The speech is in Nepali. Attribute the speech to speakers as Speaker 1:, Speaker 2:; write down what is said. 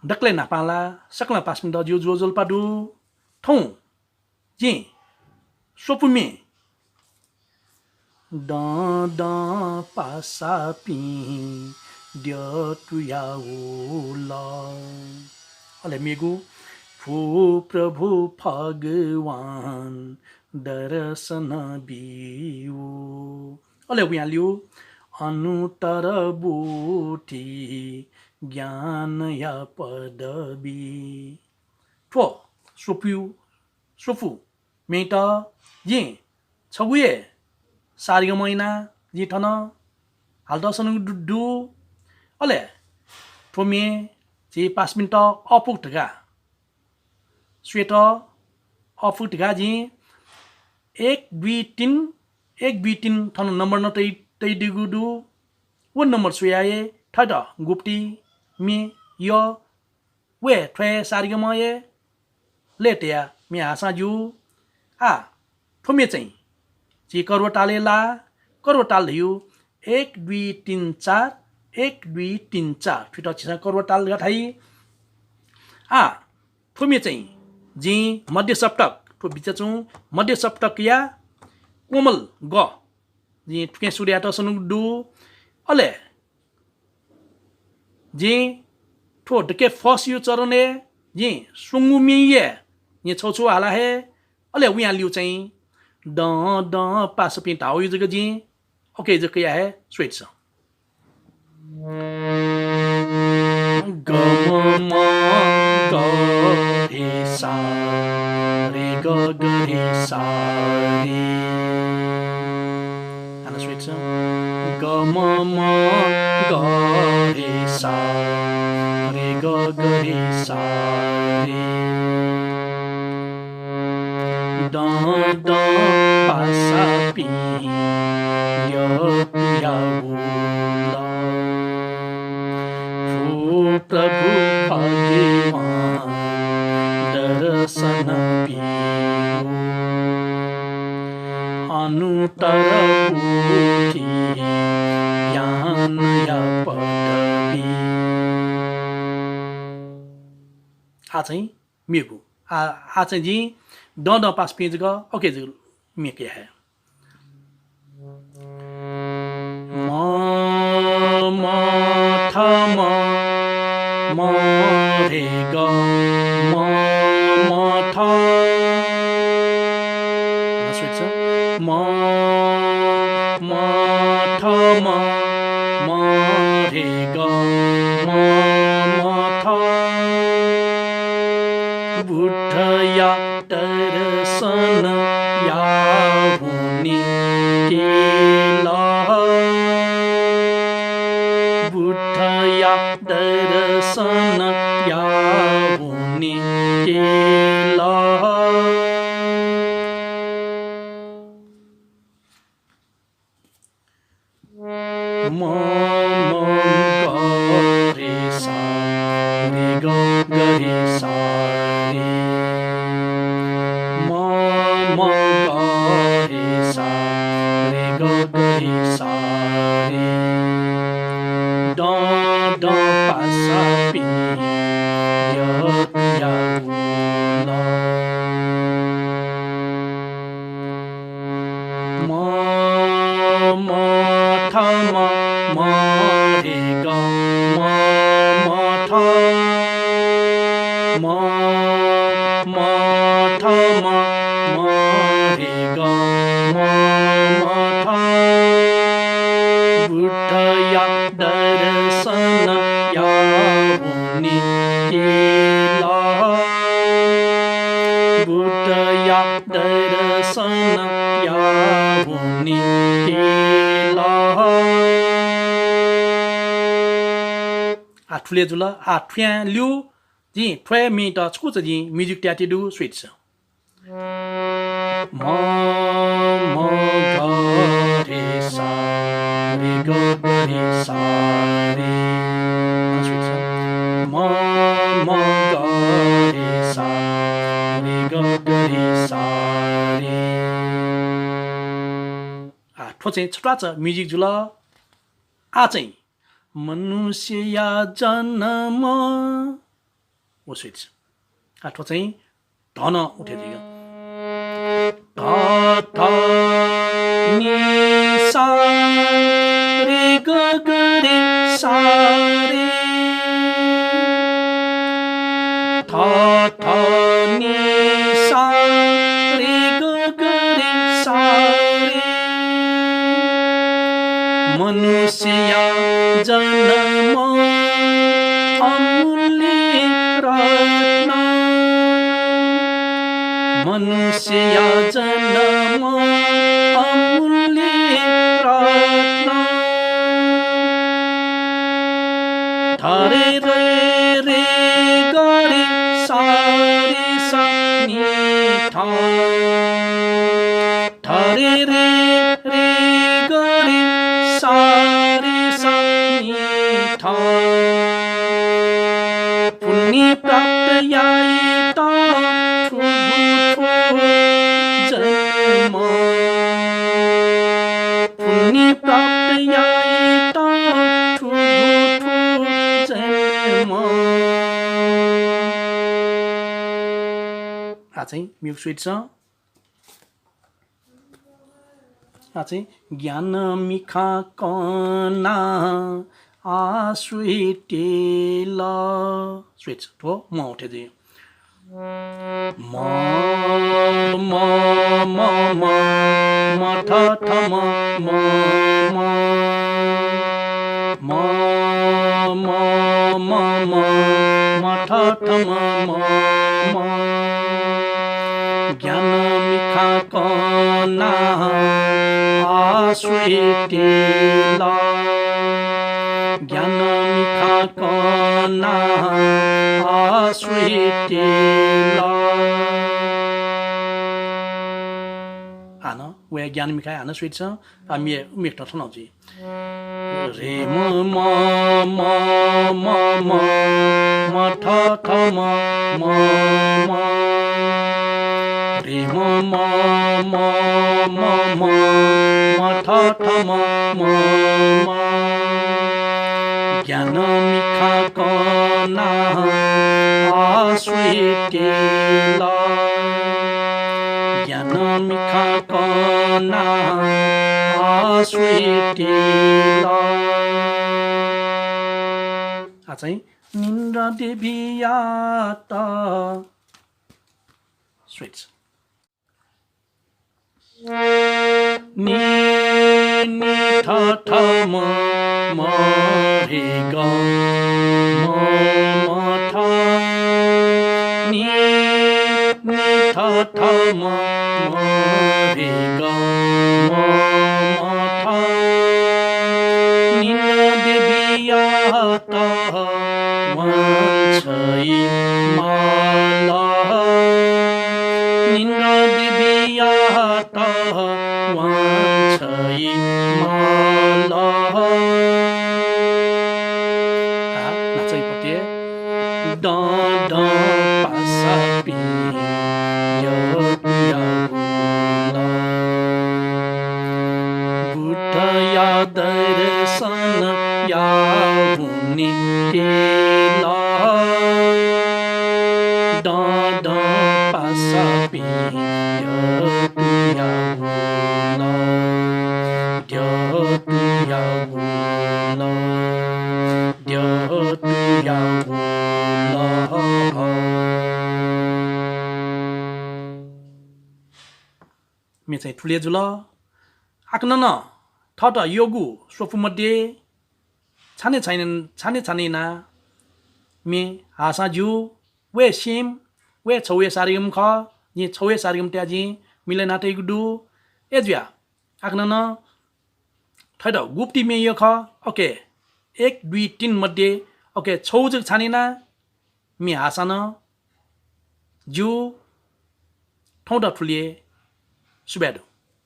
Speaker 1: đắc lên nạp la sắc là pas mình đó dù dù pa du thông gì số phụ mi da da pasapi dia tu ya la ale migu Phu Prabhu Bhagavan Darasana Biu Ole Wian Liu Anuttara Bhuti Jnanaya Padabi Pho Sopu Sofu Meta Yin Chawie Sarigamaina Yitana Haldasanu Du Ole Pho Ji Pasminta Opuk Taga Sweater of Gaji एक दुई तीन थानो नंबर न तै दिगुदु वो नंबर सुयाये थादा गुप्ती मी यो वे थ्वे सारिगमाये लेटेया मी आसाजु आ थोमे चाहिँ जी करवटाले ला करवटाल धिउ 1 2 3 4 1 2 3 4 फिटा छिसा करवटाल गथाई आ थोमे चाहिँ जी मध्य सप्तक तो बिचाचु मध्य सप्तक या कोमल ग जी के सूर्य त सनु दु अले जी थो डके फस यु चरने जी सुंगु मिये नि छोछु हाला हे अले उया लिउ चाहिँ the the pass pin tau you जग जी ओके जक या हे स्वीट छ ग म ग रे सा रे ग ग रे सा रे ana sweet छ ग म ग रे सा रे ग ग रे सा रे द द पा सा पि य या ला प्रभु भगवान दर्शन पियो अनुतर बुद्धि ज्ञान या पदवी आ चाहिँ मेगु आ चाहिँ जी द द पास पेज ग ओके जी मे के है म थ म रे ग म थ स्वीट छ म थ म रे ग म थ बुद्ध या दर्शन या हुने केला बुद्ध या दर्शन या हुने केला म ग रे सा रे ग ग रे सा रे म ग रे सा रे ग ग रे सा रे द द पा सा पि य या ला म थ म रे ग म थ म थ म रे ग म थ बुद्ध या दर्शन या हुने केला बुद्ध या दर्शन या हुने केला आ ठुले जुल आ ठ्या लिउ जी ठ्वे मी त छु जी म्युजिक ट्याटी दु स्वीट छ म ग रे सा रे ग ग रे सा रे स्वीट छ म ग रे सा रे ग ग रे सा रे आ ठो चाहिँ छटा छ म्युजिक जुल आ चाहिँ मनुष्य या जन्म वो स्विच आठो चाहिँ धन उठेछ यो ध ध नि सा रे ग ग रे सा रे ध ध नि सा रे ग ग रे सा रे मनुष्य जन्म अमूल्य रत्न मनुष्य जन्म अमूल्य रत्न धरे रे रे गरे सा रे सा नि थ धरे रे रे गरे सा रे सा नि थ पुण्य प्राप्त याई ता जन्म पुण्य प्राप्त याई ता जन्म चाहिँ म्युजिक स्विट छ चाहिँ ज्ञान मिखा कना आस्विटेल स्विट हो म उठे दिए म म म म म ठ ठ म म म म म म म म ठ ठ म म म ज्ञान मिखा कना आस्विटेल ज्ञान मिखा कना आस्विटेल आन वे ज्ञान मिखा आन स्वीट छ हामी मेट ठनाउजी रे म म म म म म ठ ठ म म म रे म म म म म म ठ ठ म म म ज्ञान मिखा कना आस्विटेल ज्ञान मिखा कना आस्विटेल चाहिँ निन्द्रा देविया त स्विट्स नि नि ठ ठ म म रे ग म म ठ नि नि ठ ठ म म रे ग म म ठ निन देविया त वन्छै माल निन देविया त वन्छै माल नाचैपट्टि ड ड पासापि बुद्ध या दर्शन या हुने टेल ड ड पासापि मे चाहिँ ठुले जुल आक्न न ठ ठ योगु सोफु मध्ये छाने छानेना मे हासा जु वे सिम वे छौए सारिगम ख नि छौए सारिगम त्याजी मिले नाटै गुडु एज्या आक्न न ठड गुप्ती मे यो ख ओके 1 2 3 मध्ये ओके छौ जग छानेना मे हासा न जु ठौडा ठुले सुबेदु